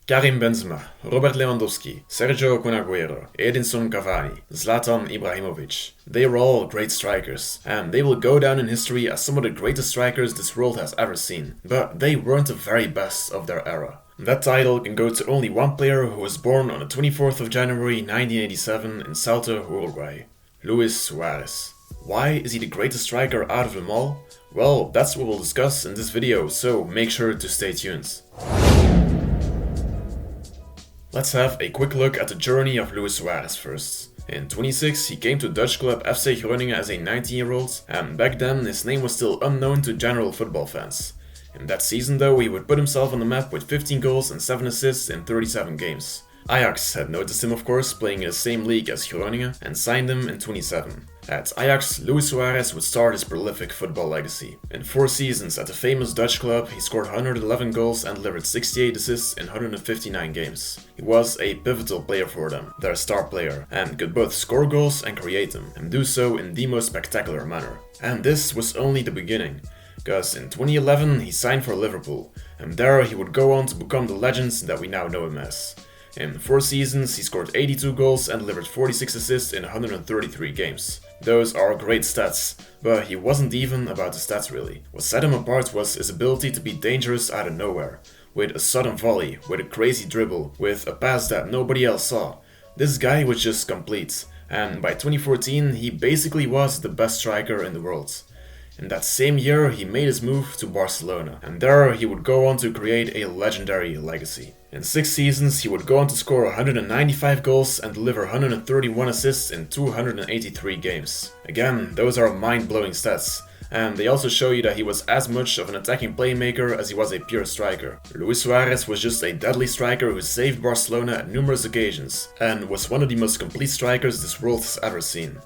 Karim Benzema, Robert Lewandowski, Sergio Kun Aguero, Edinson Cavani, Zlatan Ibrahimovic. They were all great strikers, and they will go down in history as some of the greatest strikers this world has ever seen. But they weren't the very best of their era. That title can go to only one player who was born on the 24th of January 1987 in Salto, Uruguay. Luis Suárez. Why is he the greatest striker out of them all? Well, that's what we'll discuss in this video, so make sure to stay tuned. Let's have a quick look at the journey of Luis Suárez first. In 26, he came to Dutch club FC Groningen as a 19-year-old, and back then his name was still unknown to general football fans. In that season though, he would put himself on the map with 15 goals and 7 assists in 37 games. Ajax had noticed him of course, playing in the same league as Groningen, and signed him in 27. At Ajax, Luis Suárez would start his prolific football legacy. In 4 seasons at the famous Dutch club, he scored 111 goals and delivered 68 assists in 159 games. He was a pivotal player for them, their star player, and could both score goals and create them, and do so in the most spectacular manner. And this was only the beginning, because in 2011 he signed for Liverpool, and there he would go on to become the legend that we now know him as. In 4 seasons, he scored 82 goals and delivered 46 assists in 133 games. Those are great stats, but he wasn't even about the stats really. What set him apart was his ability to be dangerous out of nowhere, with a sudden volley, with a crazy dribble, with a pass that nobody else saw. This guy was just complete, and by 2014 he basically was the best striker in the world. In that same year, he made his move to Barcelona, and there he would go on to create a legendary legacy. In 6 seasons, he would go on to score 195 goals and deliver 131 assists in 283 games. Again, those are mind-blowing stats, and they also show you that he was as much of an attacking playmaker as he was a pure striker. Luis Suárez was just a deadly striker who saved Barcelona at numerous occasions, and was one of the most complete strikers this world has ever seen.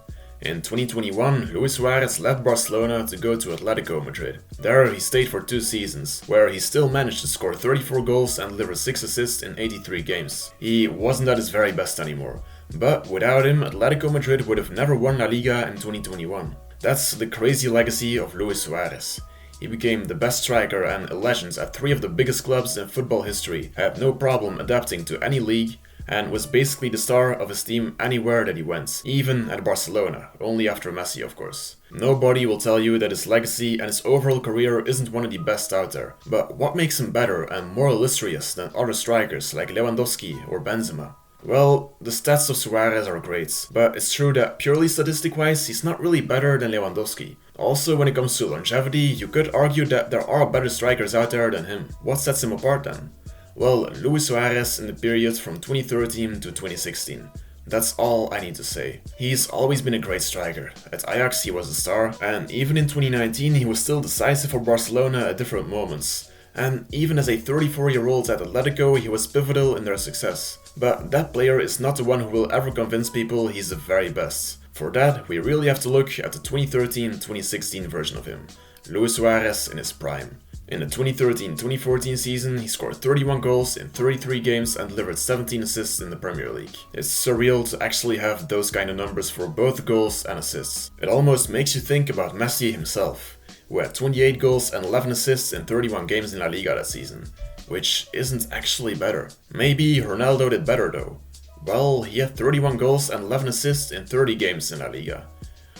In 2021, Luis Suárez left Barcelona to go to Atletico Madrid. There he stayed for 2 seasons, where he still managed to score 34 goals and deliver 6 assists in 83 games. He wasn't at his very best anymore, but without him, Atletico Madrid would have never won La Liga in 2021. That's the crazy legacy of Luis Suárez. He became the best striker and a legend at 3 of the biggest clubs in football history, had no problem adapting to any league, and was basically the star of his team anywhere that he went, even at Barcelona, only after Messi of course. Nobody will tell you that his legacy and his overall career isn't one of the best out there, but what makes him better and more illustrious than other strikers like Lewandowski or Benzema? Well, the stats of Suárez are great, but it's true that purely statistic-wise he's not really better than Lewandowski. Also, when it comes to longevity, you could argue that there are better strikers out there than him. What sets him apart then? Well, Luis Suárez in the period from 2013 to 2016. That's all I need to say. He's always been a great striker. At Ajax he was a star, and even in 2019 he was still decisive for Barcelona at different moments. And even as a 34-year-old at Atletico he was pivotal in their success. But that player is not the one who will ever convince people he's the very best. For that, we really have to look at the 2013-2016 version of him. Luis Suárez in his prime. In the 2013-2014 season, he scored 31 goals in 33 games and delivered 17 assists in the Premier League. It's surreal to actually have those kind of numbers for both goals and assists. It almost makes you think about Messi himself, who had 28 goals and 11 assists in 31 games in La Liga that season, which isn't actually better. Maybe Ronaldo did better though. Well, he had 31 goals and 11 assists in 30 games in La Liga.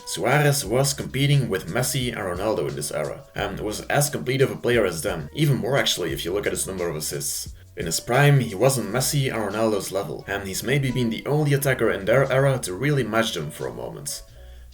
Suárez was competing with Messi and Ronaldo in this era, and was as complete of a player as them, even more actually if you look at his number of assists. In his prime, he wasn't Messi and Ronaldo's level, and he's maybe been the only attacker in their era to really match them for a moment.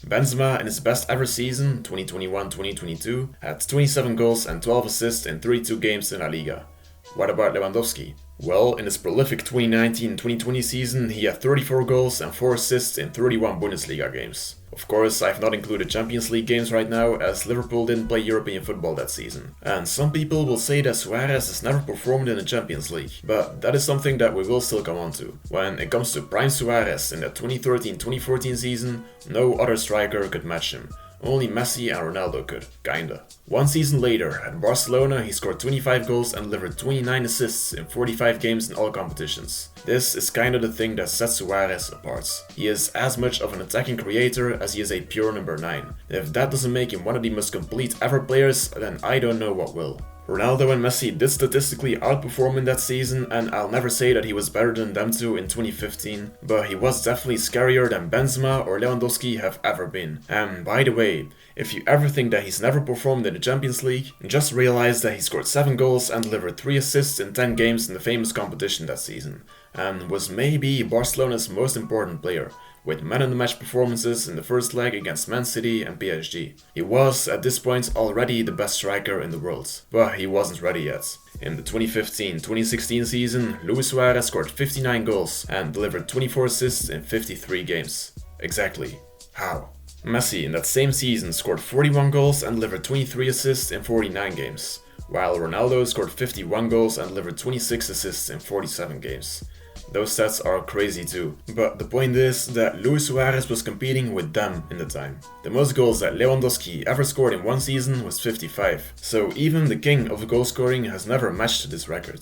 Benzema in his best ever season, 2021-2022, had 27 goals and 12 assists in 32 games in La Liga. What about Lewandowski? Well, in his prolific 2019-2020 season, he had 34 goals and 4 assists in 31 Bundesliga games. Of course, I've not included Champions League games right now, as Liverpool didn't play European football that season. And some people will say that Suárez has never performed in the Champions League, but that is something that we will still come on to. When it comes to prime Suárez in the 2013-2014 season, no other striker could match him. Only Messi and Ronaldo could, kinda. 1 season later, at Barcelona, he scored 25 goals and delivered 29 assists in 45 games in all competitions. This is kinda the thing that sets Suárez apart. He is as much of an attacking creator as he is a pure number 9. If that doesn't make him one of the most complete ever players, then I don't know what will. Ronaldo and Messi did statistically outperform in that season, and I'll never say that he was better than them two in 2015, but he was definitely scarier than Benzema or Lewandowski have ever been. And by the way, if you ever think that he's never performed in the Champions League, just realize that he scored 7 goals and delivered 3 assists in 10 games in the famous competition that season, and was maybe Barcelona's most important player, with man-of-the-match performances in the first leg against Man City and PSG. He was, at this point, already the best striker in the world, but he wasn't ready yet. In the 2015-2016 season, Luis Suárez scored 59 goals and delivered 24 assists in 53 games. Exactly. How? Messi in that same season scored 41 goals and delivered 23 assists in 49 games, while Ronaldo scored 51 goals and delivered 26 assists in 47 games. Those stats are crazy too, but the point is that Luis Suárez was competing with them in the time. The most goals that Lewandowski ever scored in one season was 55, so even the king of goal scoring has never matched this record.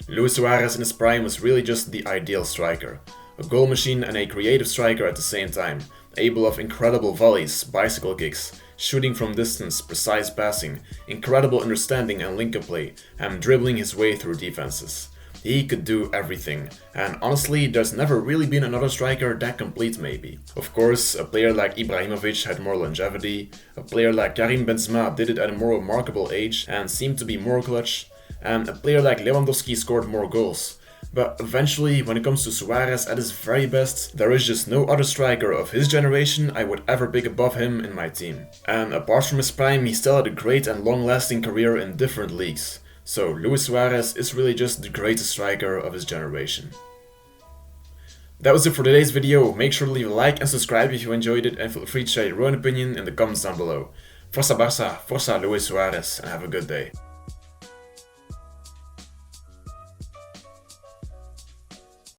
Luis Suárez in his prime was really just the ideal striker, a goal machine and a creative striker at the same time, able of incredible volleys, bicycle kicks, shooting from distance, precise passing, incredible understanding and link-up play, and dribbling his way through defenses. He could do everything, and honestly there's never really been another striker that complete maybe. Of course, a player like Ibrahimovic had more longevity, a player like Karim Benzema did it at a more remarkable age and seemed to be more clutch, and a player like Lewandowski scored more goals. But eventually, when it comes to Suárez at his very best, there is just no other striker of his generation I would ever pick above him in my team. And apart from his prime, he still had a great and long-lasting career in different leagues. So Luis Suárez is really just the greatest striker of his generation. That was it for today's video. Make sure to leave a like and subscribe if you enjoyed it, and feel free to share your own opinion in the comments down below. Força Barça, Força Luis Suárez, and have a good day.